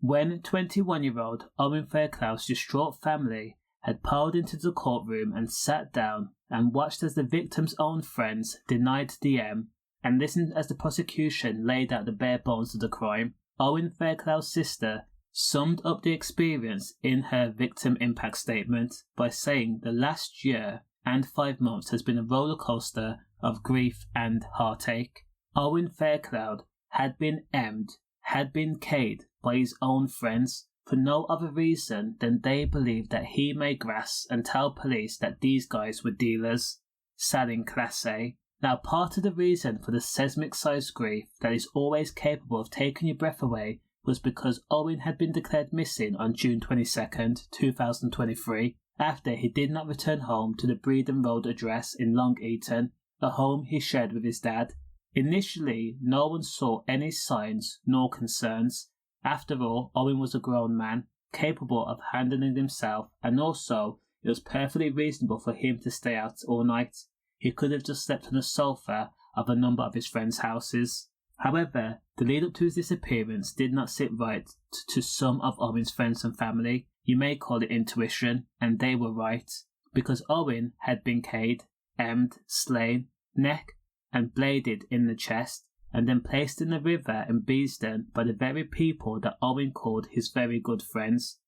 When 21-year-old Owen Fairclough's distraught family had piled into the courtroom and sat down and watched as the victim's own friends denied DM and listened as the prosecution laid out the bare bones of the crime, Owen Fairclough's sister summed up the experience in her victim impact statement by saying the last year and 5 months has been a rollercoaster of grief and heartache. Owen Fairclough had been emmed, had been K'd by his own friends for no other reason than they believed that he may grasp and tell police that these guys were dealers, selling Class A. Now, part of the reason for the seismic sized grief that is always capable of taking your breath away was because Owen had been declared missing on June 22nd, 2023, after he did not return home to the Beeston Road address in Long Eaton, a home he shared with his dad. Initially, no one saw any signs nor concerns. After all, Owen was a grown man, capable of handling himself, and also it was perfectly reasonable for him to stay out all night. He could have just slept on the sofa of a number of his friends' houses. However, the lead up to his disappearance did not sit right to some of Owen's friends and family. You may call it intuition, and they were right, because Owen had been K'd, emmed, slain, neck and bladed in the chest, and then placed in the river in Beeston by the very people that Owen called his very good friends.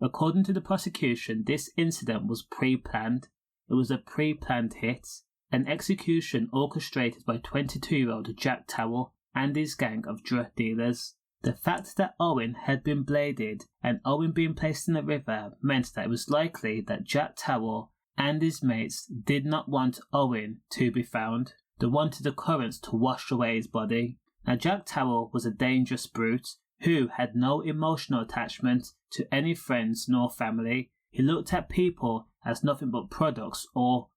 According to the prosecution, this incident was pre-planned. It was a pre-planned hit, an execution orchestrated by 22-year-old Jack Towell and his gang of drug dealers. The fact that Owen had been bladed and Owen being placed in the river meant that it was likely that Jack Towell and his mates did not want Owen to be found. They wanted the currents to wash away his body. Now, Jack Towell was a dangerous brute who had no emotional attachment to any friends nor family. He looked at people as nothing but products or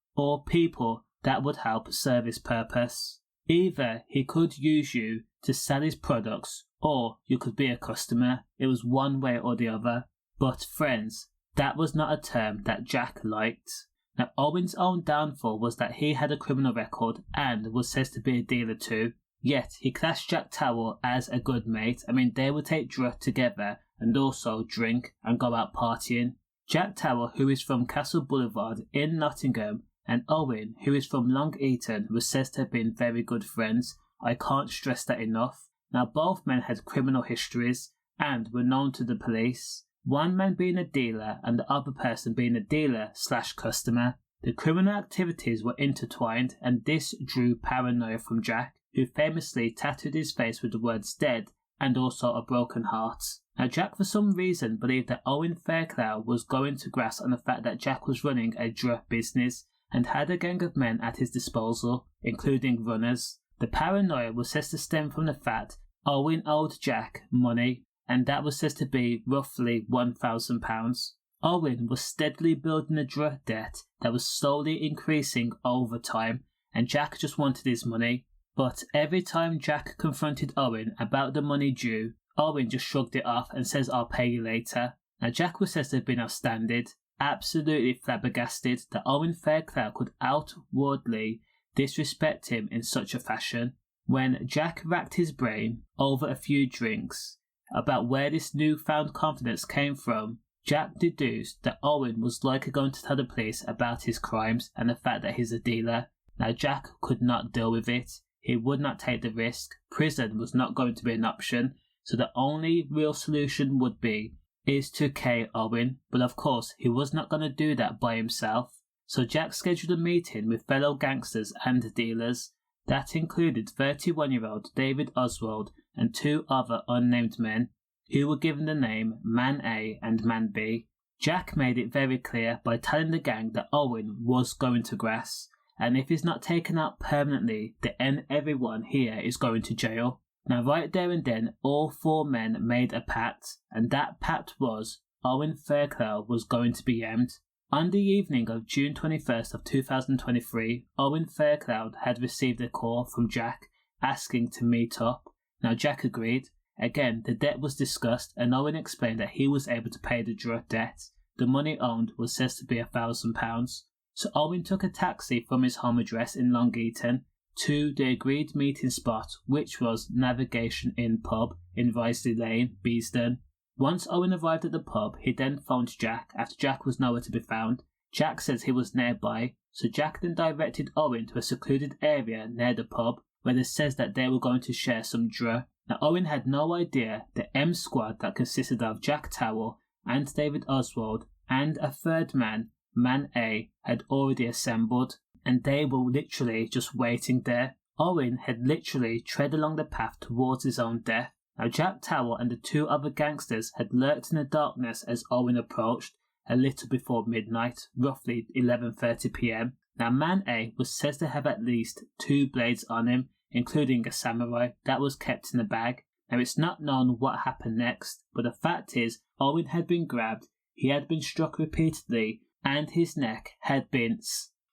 people that would help serve his purpose. Either he could use you to sell his products, or you could be a customer. It was one way or the other. But friends, that was not a term that Jack liked. Now, Owen's own downfall was that he had a criminal record and was said to be a dealer too. Yet he classed Jack Towell as a good mate. I mean, they would take drugs together and also drink and go out partying. Jack Towell, who is from Castle Boulevard in Nottingham, and Owen, who is from Long Eaton, was said to have been very good friends. I can't stress that enough. Now, both men had criminal histories and were known to the police. One man being a dealer and the other person being a dealer/customer. The criminal activities were intertwined, and this drew paranoia from Jack, who famously tattooed his face with the words dead and also a broken heart. Now, Jack for some reason believed that Owen Fairclough was going to grasp on the fact that Jack was running a drug business and had a gang of men at his disposal, including runners. The paranoia was said to stem from the fact Owen owed Jack money, and that was said to be roughly £1,000. Owen was steadily building a drug debt that was slowly increasing over time, and Jack just wanted his money. But every time Jack confronted Owen about the money due, Owen just shrugged it off and says, "I'll pay you later." Now, Jack was said to have been astounded, absolutely flabbergasted that Owen Fairclough could outwardly disrespect him in such a fashion. When Jack racked his brain over a few drinks about where this newfound confidence came from, Jack deduced that Owen was likely going to tell the police about his crimes and the fact that he's a dealer. Now, Jack could not deal with it. He would not take the risk. Prison was not going to be an option, so the only real solution would be is to K Owen, but of course he was not going to do that by himself. So Jack scheduled a meeting with fellow gangsters and dealers. That included 31-year-old David Oswald and two other unnamed men, who were given the name Man A and Man B. Jack made it very clear by telling the gang that Owen was going to grasp, and if he's not taken out permanently, then everyone here is going to jail. Now, right there and then, all four men made a pact, and that pact was Owen Fairclough was going to be emmed. On the evening of June 21st of 2023, Owen Fairclough had received a call from Jack asking to meet up. Now, Jack agreed. Again, the debt was discussed, and Owen explained that he was able to pay the drug debt. The money owed was said to be £1,000. So Owen took a taxi from his home address in Long Eaton to the agreed meeting spot, which was Navigation Inn pub in Risley Lane, Beeston. Once Owen arrived at the pub, he then phoned Jack after Jack was nowhere to be found. Jack says he was nearby, so Jack then directed Owen to a secluded area near the pub where it says that they were going to share some dre. Now Owen had no idea the M squad that consisted of Jack Towell and David Oswald and a third man, Man A, had already assembled, and they were literally just waiting there. Owen had literally tread along the path towards his own death. Now Jack Towell and the two other gangsters had lurked in the darkness as Owen approached a little before midnight, roughly 11:30 p.m. Now Man A was said to have at least 2 blades on him, including a samurai that was kept in a bag. Now it's not known what happened next, but the fact is Owen had been grabbed, he had been struck repeatedly, and his neck had been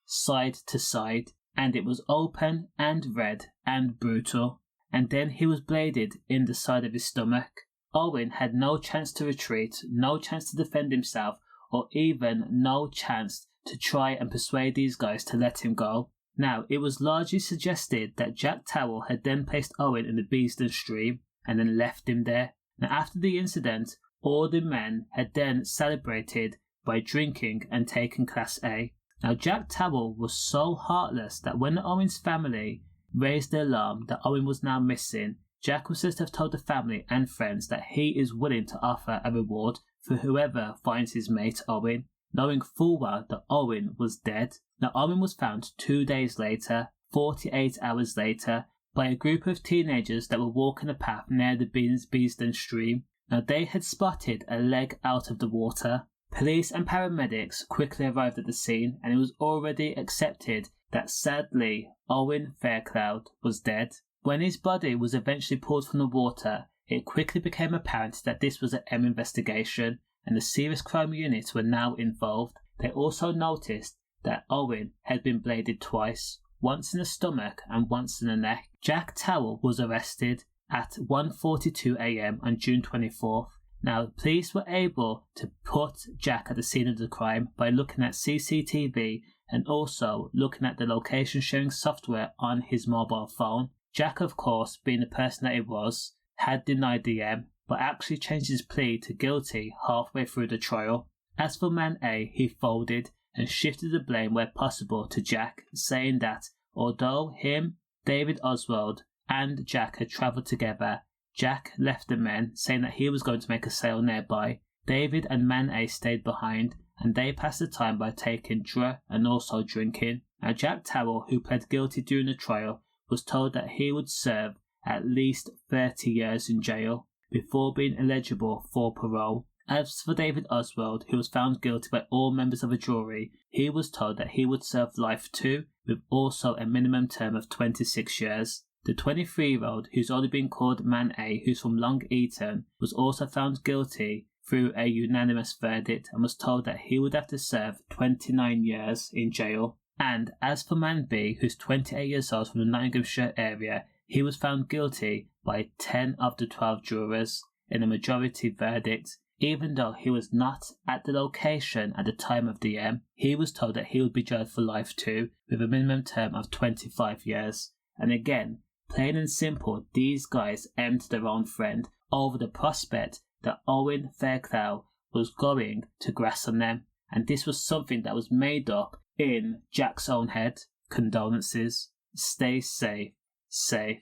side to side, and it was open and red and brutal, and then he was bladed in the side of his stomach. Owen had no chance to retreat, no chance to defend himself, or even no chance to try and persuade these guys to let him go. Now, it was largely suggested that Jack Towell had then placed Owen in the Beeston stream and then left him there. Now, after the incident, all the men had then celebrated by drinking and taking Class A. Now, Jack Towell was so heartless that when Owen's family raised the alarm that Owen was now missing, Jack was said to have told the family and friends that he is willing to offer a reward for whoever finds his mate Owen, knowing full well that Owen was dead. Now Owen was found 2 days later, 48 hours later, by a group of teenagers that were walking a path near the Beeston stream. Now they had spotted a leg out of the water. Police and paramedics quickly arrived at the scene, and it was already accepted that sadly Owen Fairclough was dead. When his body was eventually pulled from the water, it quickly became apparent that this was an M investigation, and the serious crime units were now involved. They also noticed that Owen had been bladed twice, once in the stomach and once in the neck. Jack Towell was arrested at 1:42 a.m. on June 24th. Now, police were able to put Jack at the scene of the crime by looking at CCTV and also looking at the location sharing software on his mobile phone. Jack, of course, being the person that he was, had denied the M, but actually changed his plea to guilty halfway through the trial. As for Man A, he folded and shifted the blame where possible to Jack, saying that although him, David Oswald, and Jack had travelled together, Jack left the men, saying that he was going to make a sale nearby. David and Man A stayed behind, and they passed the time by taking dre and also drinking. Now Jack Towell, who pled guilty during the trial, was told that he would serve at least 30 years in jail before being eligible for parole. As for David Oswald, who was found guilty by all members of a jury, he was told that he would serve life too, with also a minimum term of 26 years. The 23-year-old, who's only been called Man A, who's from Long Eaton, was also found guilty through a unanimous verdict and was told that he would have to serve 29 years in jail. And as for Man B, who's 28 years old from the Nottinghamshire area, he was found guilty by 10 of the 12 jurors in a majority verdict. Even though he was not at the location at the time of the M, he was told that he would be jailed for life too, with a minimum term of 25 years. And again, plain and simple, these guys aimed their own friend over the prospect that Owen Fairclough was going to grass on them. And this was something that was made up in Jack's own head. Condolences. Stay safe. Safe.